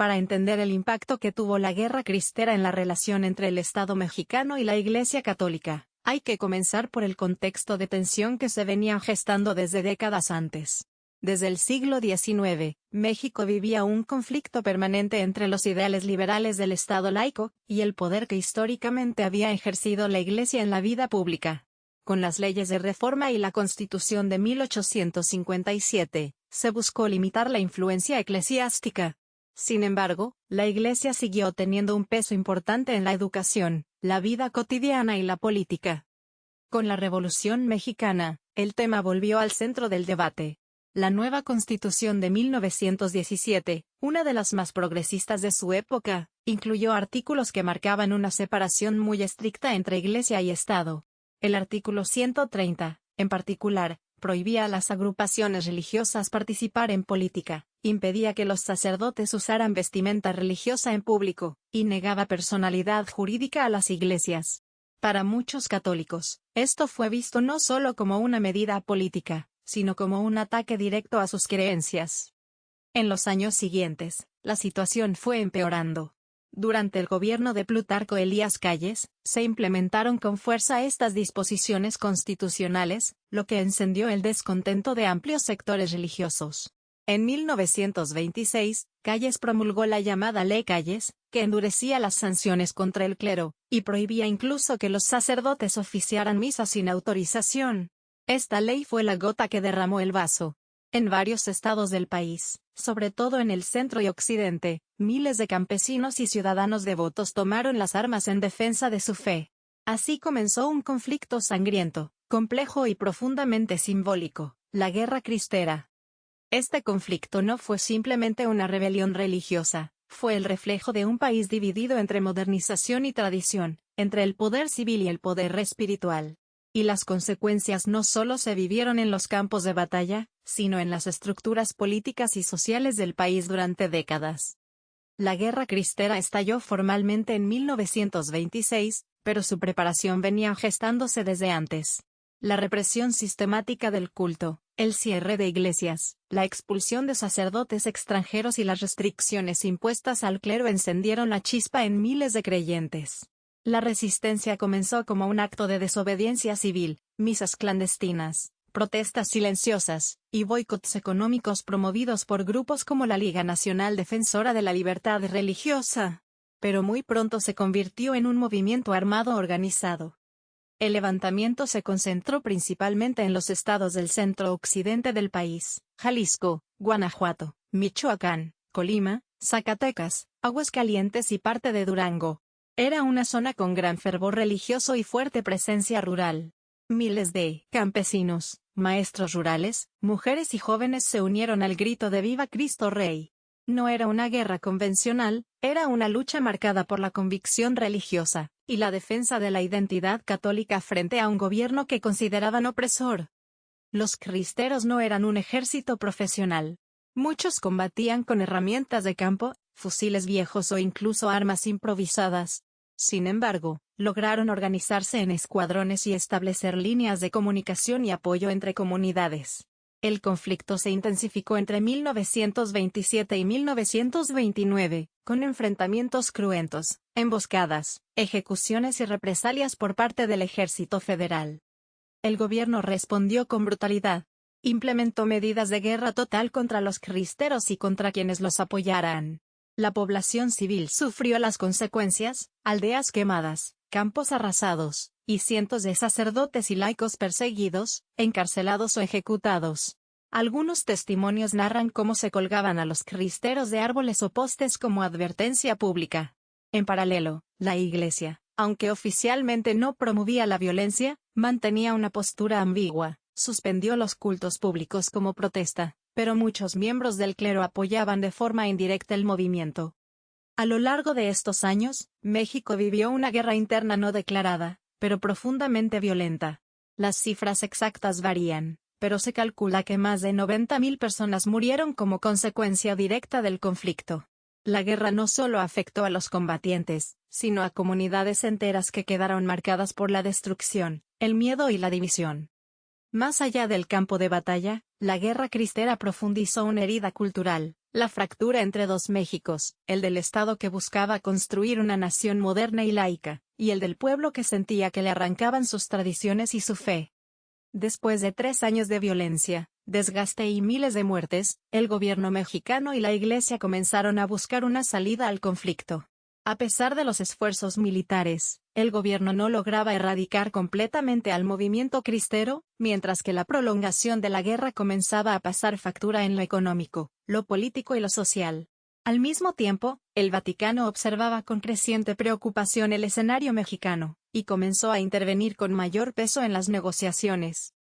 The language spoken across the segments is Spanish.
Para entender el impacto que tuvo la Guerra Cristera en la relación entre el Estado mexicano y la Iglesia Católica, hay que comenzar por el contexto de tensión que se venía gestando desde décadas antes. Desde el siglo XIX, México vivía un conflicto permanente entre los ideales liberales del Estado laico y el poder que históricamente había ejercido la Iglesia en la vida pública. Con las leyes de reforma y la Constitución de 1857, se buscó limitar la influencia eclesiástica. Sin embargo, la Iglesia siguió teniendo un peso importante en la educación, la vida cotidiana y la política. Con la Revolución Mexicana, el tema volvió al centro del debate. La nueva Constitución de 1917, una de las más progresistas de su época, incluyó artículos que marcaban una separación muy estricta entre Iglesia y Estado. El artículo 130, en particular, prohibía a las agrupaciones religiosas participar en política, impedía que los sacerdotes usaran vestimenta religiosa en público, y negaba personalidad jurídica a las iglesias. Para muchos católicos, esto fue visto no solo como una medida política, sino como un ataque directo a sus creencias. En los años siguientes, la situación fue empeorando. Durante el gobierno de Plutarco Elías Calles, se implementaron con fuerza estas disposiciones constitucionales, lo que encendió el descontento de amplios sectores religiosos. En 1926, Calles promulgó la llamada Ley Calles, que endurecía las sanciones contra el clero, y prohibía incluso que los sacerdotes oficiaran misas sin autorización. Esta ley fue la gota que derramó el vaso. En varios estados del país, sobre todo en el centro y occidente, miles de campesinos y ciudadanos devotos tomaron las armas en defensa de su fe. Así comenzó un conflicto sangriento, complejo y profundamente simbólico, la Guerra Cristera. Este conflicto no fue simplemente una rebelión religiosa, fue el reflejo de un país dividido entre modernización y tradición, entre el poder civil y el poder espiritual. Y las consecuencias no solo se vivieron en los campos de batalla, sino en las estructuras políticas y sociales del país durante décadas. La Guerra Cristera estalló formalmente en 1926, pero su preparación venía gestándose desde antes. La represión sistemática del culto, el cierre de iglesias, la expulsión de sacerdotes extranjeros y las restricciones impuestas al clero encendieron la chispa en miles de creyentes. La resistencia comenzó como un acto de desobediencia civil, misas clandestinas, protestas silenciosas, y boicots económicos promovidos por grupos como la Liga Nacional Defensora de la Libertad Religiosa. Pero muy pronto se convirtió en un movimiento armado organizado. El levantamiento se concentró principalmente en los estados del centro-occidente del país, Jalisco, Guanajuato, Michoacán, Colima, Zacatecas, Aguascalientes y parte de Durango. Era una zona con gran fervor religioso y fuerte presencia rural. Miles de campesinos, maestros rurales, mujeres y jóvenes se unieron al grito de ¡Viva Cristo Rey! No era una guerra convencional, era una lucha marcada por la convicción religiosa, y la defensa de la identidad católica frente a un gobierno que consideraban opresor. Los cristeros no eran un ejército profesional. Muchos combatían con herramientas de campo, fusiles viejos o incluso armas improvisadas. Sin embargo, lograron organizarse en escuadrones y establecer líneas de comunicación y apoyo entre comunidades. El conflicto se intensificó entre 1927 y 1929, con enfrentamientos cruentos, emboscadas, ejecuciones y represalias por parte del ejército federal. El gobierno respondió con brutalidad. Implementó medidas de guerra total contra los cristeros y contra quienes los apoyaran. La población civil sufrió las consecuencias, aldeas quemadas, campos arrasados, y cientos de sacerdotes y laicos perseguidos, encarcelados o ejecutados. Algunos testimonios narran cómo se colgaban a los cristeros de árboles o postes como advertencia pública. En paralelo, la Iglesia, aunque oficialmente no promovía la violencia, mantenía una postura ambigua. Suspendió los cultos públicos como protesta, pero muchos miembros del clero apoyaban de forma indirecta el movimiento. A lo largo de estos años, México vivió una guerra interna no declarada, pero profundamente violenta. Las cifras exactas varían, pero se calcula que más de 90.000 personas murieron como consecuencia directa del conflicto. La guerra no solo afectó a los combatientes, sino a comunidades enteras que quedaron marcadas por la destrucción, el miedo y la división. Más allá del campo de batalla, la Guerra Cristera profundizó una herida cultural. La fractura entre dos Méxicos, el del Estado que buscaba construir una nación moderna y laica, y el del pueblo que sentía que le arrancaban sus tradiciones y su fe. Después de 3 años de violencia, desgaste y miles de muertes, el gobierno mexicano y la Iglesia comenzaron a buscar una salida al conflicto. A pesar de los esfuerzos militares, el gobierno no lograba erradicar completamente al movimiento cristero, mientras que la prolongación de la guerra comenzaba a pasar factura en lo económico, lo político y lo social. Al mismo tiempo, el Vaticano observaba con creciente preocupación el escenario mexicano, y comenzó a intervenir con mayor peso en las negociaciones.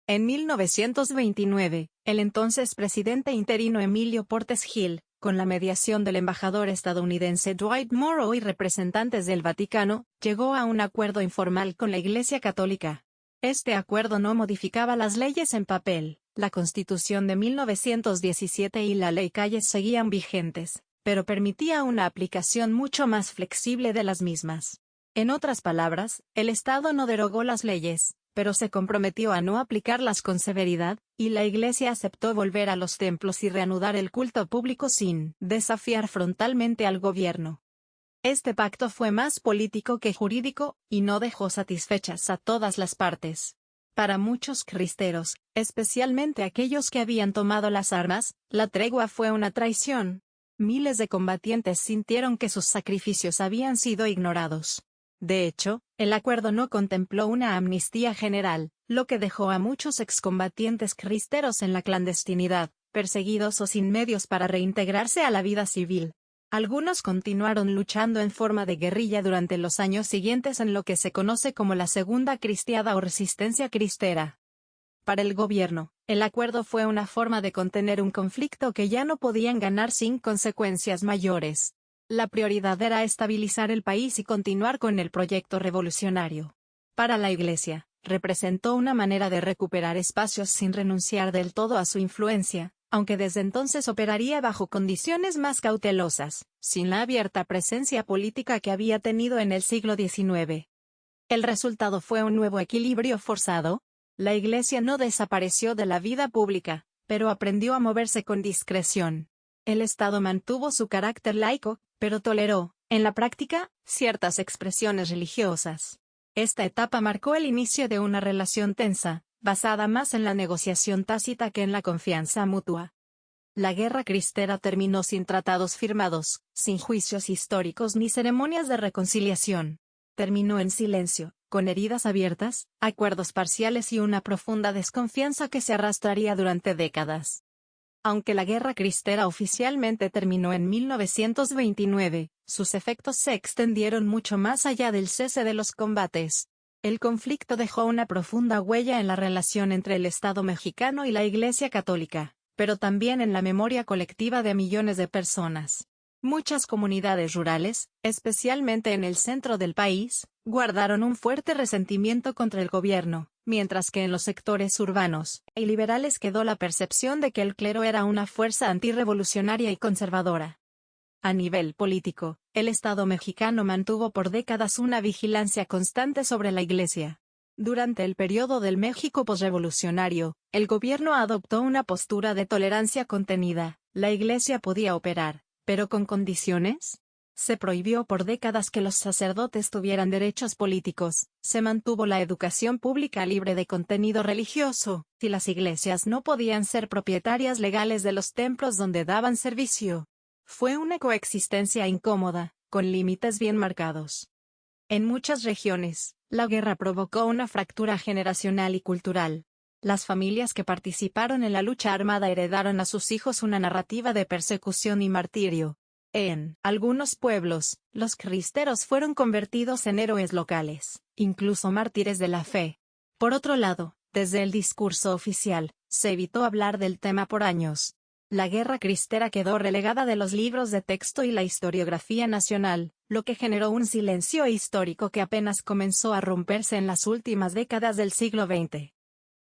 En 1929, el entonces presidente interino Emilio Portes Gil, con la mediación del embajador estadounidense Dwight Morrow y representantes del Vaticano, llegó a un acuerdo informal con la Iglesia Católica. Este acuerdo no modificaba las leyes en papel, la Constitución de 1917 y la Ley Calles seguían vigentes, pero permitía una aplicación mucho más flexible de las mismas. En otras palabras, el Estado no derogó las leyes, pero se comprometió a no aplicarlas con severidad, y la Iglesia aceptó volver a los templos y reanudar el culto público sin desafiar frontalmente al gobierno. Este pacto fue más político que jurídico, y no dejó satisfechas a todas las partes. Para muchos cristeros, especialmente aquellos que habían tomado las armas, la tregua fue una traición. Miles de combatientes sintieron que sus sacrificios habían sido ignorados. De hecho, el acuerdo no contempló una amnistía general, lo que dejó a muchos excombatientes cristeros en la clandestinidad, perseguidos o sin medios para reintegrarse a la vida civil. Algunos continuaron luchando en forma de guerrilla durante los años siguientes en lo que se conoce como la Segunda Cristiada o Resistencia Cristera. Para el gobierno, el acuerdo fue una forma de contener un conflicto que ya no podían ganar sin consecuencias mayores. La prioridad era estabilizar el país y continuar con el proyecto revolucionario. Para la Iglesia, representó una manera de recuperar espacios sin renunciar del todo a su influencia, aunque desde entonces operaría bajo condiciones más cautelosas, sin la abierta presencia política que había tenido en el siglo XIX. El resultado fue un nuevo equilibrio forzado. La Iglesia no desapareció de la vida pública, pero aprendió a moverse con discreción. El Estado mantuvo su carácter laico, pero toleró, en la práctica, ciertas expresiones religiosas. Esta etapa marcó el inicio de una relación tensa, basada más en la negociación tácita que en la confianza mutua. La guerra cristera terminó sin tratados firmados, sin juicios históricos ni ceremonias de reconciliación. Terminó en silencio, con heridas abiertas, acuerdos parciales y una profunda desconfianza que se arrastraría durante décadas. Aunque la guerra cristera oficialmente terminó en 1929, sus efectos se extendieron mucho más allá del cese de los combates. El conflicto dejó una profunda huella en la relación entre el Estado mexicano y la Iglesia Católica, pero también en la memoria colectiva de millones de personas. Muchas comunidades rurales, especialmente en el centro del país, guardaron un fuerte resentimiento contra el gobierno, mientras que en los sectores urbanos y liberales quedó la percepción de que el clero era una fuerza antirrevolucionaria y conservadora. A nivel político, el Estado mexicano mantuvo por décadas una vigilancia constante sobre la Iglesia. Durante el periodo del México posrevolucionario, el gobierno adoptó una postura de tolerancia contenida. La Iglesia podía operar, pero con condiciones. Se prohibió por décadas que los sacerdotes tuvieran derechos políticos, se mantuvo la educación pública libre de contenido religioso, y las iglesias no podían ser propietarias legales de los templos donde daban servicio. Fue una coexistencia incómoda, con límites bien marcados. En muchas regiones, la guerra provocó una fractura generacional y cultural. Las familias que participaron en la lucha armada heredaron a sus hijos una narrativa de persecución y martirio. En algunos pueblos, los cristeros fueron convertidos en héroes locales, incluso mártires de la fe. Por otro lado, desde el discurso oficial, se evitó hablar del tema por años. La guerra cristera quedó relegada de los libros de texto y la historiografía nacional, lo que generó un silencio histórico que apenas comenzó a romperse en las últimas décadas del siglo XX.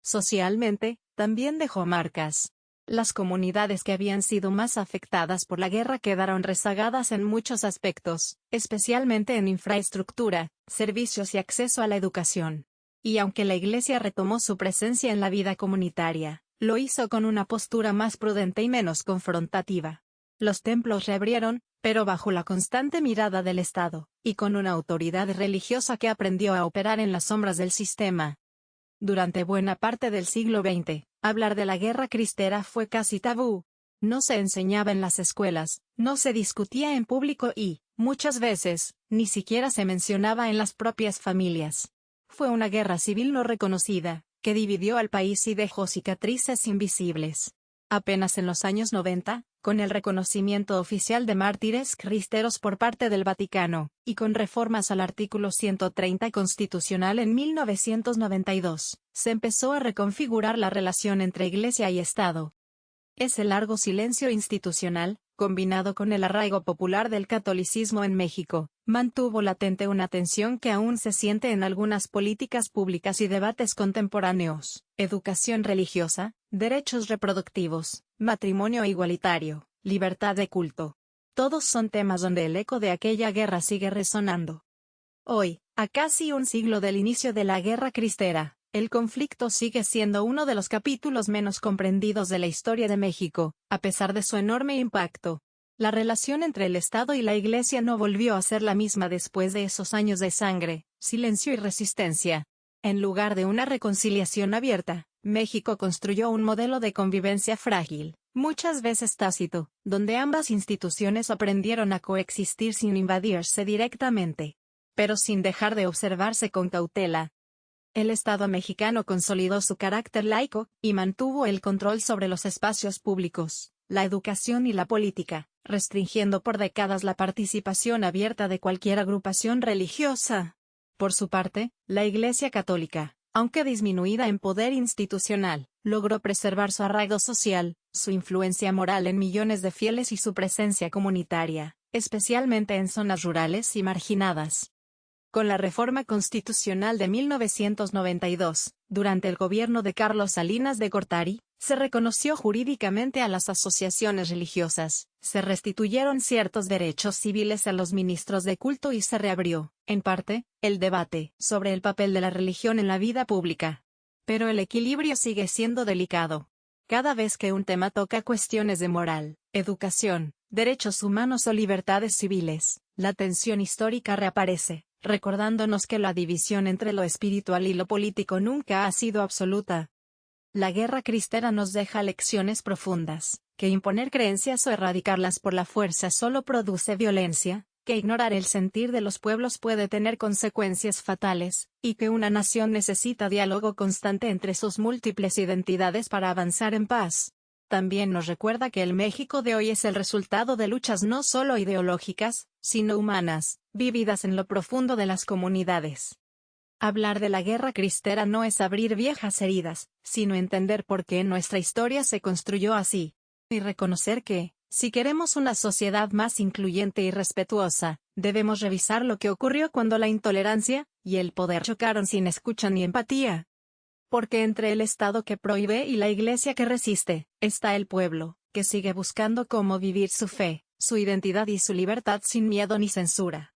Socialmente, también dejó marcas. Las comunidades que habían sido más afectadas por la guerra quedaron rezagadas en muchos aspectos, especialmente en infraestructura, servicios y acceso a la educación. Y aunque la Iglesia retomó su presencia en la vida comunitaria, lo hizo con una postura más prudente y menos confrontativa. Los templos reabrieron, pero bajo la constante mirada del Estado, y con una autoridad religiosa que aprendió a operar en las sombras del sistema. Durante buena parte del siglo XX, hablar de la guerra cristera fue casi tabú. No se enseñaba en las escuelas, no se discutía en público y, muchas veces, ni siquiera se mencionaba en las propias familias. Fue una guerra civil no reconocida, que dividió al país y dejó cicatrices invisibles. Apenas en los años 90, con el reconocimiento oficial de mártires cristeros por parte del Vaticano, y con reformas al artículo 130 constitucional en 1992, se empezó a reconfigurar la relación entre Iglesia y Estado. Ese largo silencio institucional, combinado con el arraigo popular del catolicismo en México, mantuvo latente una tensión que aún se siente en algunas políticas públicas y debates contemporáneos: educación religiosa, derechos reproductivos, matrimonio igualitario, libertad de culto. Todos son temas donde el eco de aquella guerra sigue resonando. Hoy, a casi un siglo del inicio de la Guerra Cristera, el conflicto sigue siendo uno de los capítulos menos comprendidos de la historia de México, a pesar de su enorme impacto. La relación entre el Estado y la Iglesia no volvió a ser la misma después de esos años de sangre, silencio y resistencia. En lugar de una reconciliación abierta, México construyó un modelo de convivencia frágil, muchas veces tácito, donde ambas instituciones aprendieron a coexistir sin invadirse directamente, pero sin dejar de observarse con cautela. El Estado mexicano consolidó su carácter laico, y mantuvo el control sobre los espacios públicos, la educación y la política, restringiendo por décadas la participación abierta de cualquier agrupación religiosa. Por su parte, la Iglesia Católica, aunque disminuida en poder institucional, logró preservar su arraigo social, su influencia moral en millones de fieles y su presencia comunitaria, especialmente en zonas rurales y marginadas. Con la reforma constitucional de 1992, durante el gobierno de Carlos Salinas de Gortari, se reconoció jurídicamente a las asociaciones religiosas, se restituyeron ciertos derechos civiles a los ministros de culto y se reabrió, en parte, el debate sobre el papel de la religión en la vida pública. Pero el equilibrio sigue siendo delicado. Cada vez que un tema toca cuestiones de moral, educación, derechos humanos o libertades civiles, la tensión histórica reaparece, recordándonos que la división entre lo espiritual y lo político nunca ha sido absoluta. La guerra cristera nos deja lecciones profundas, que imponer creencias o erradicarlas por la fuerza solo produce violencia, que ignorar el sentir de los pueblos puede tener consecuencias fatales, y que una nación necesita diálogo constante entre sus múltiples identidades para avanzar en paz. También nos recuerda que el México de hoy es el resultado de luchas no solo ideológicas, sino humanas, vividas en lo profundo de las comunidades. Hablar de la guerra cristera no es abrir viejas heridas, sino entender por qué nuestra historia se construyó así. Y reconocer que, si queremos una sociedad más incluyente y respetuosa, debemos revisar lo que ocurrió cuando la intolerancia y el poder chocaron sin escucha ni empatía. Porque entre el Estado que prohíbe y la Iglesia que resiste, está el pueblo, que sigue buscando cómo vivir su fe, su identidad y su libertad sin miedo ni censura.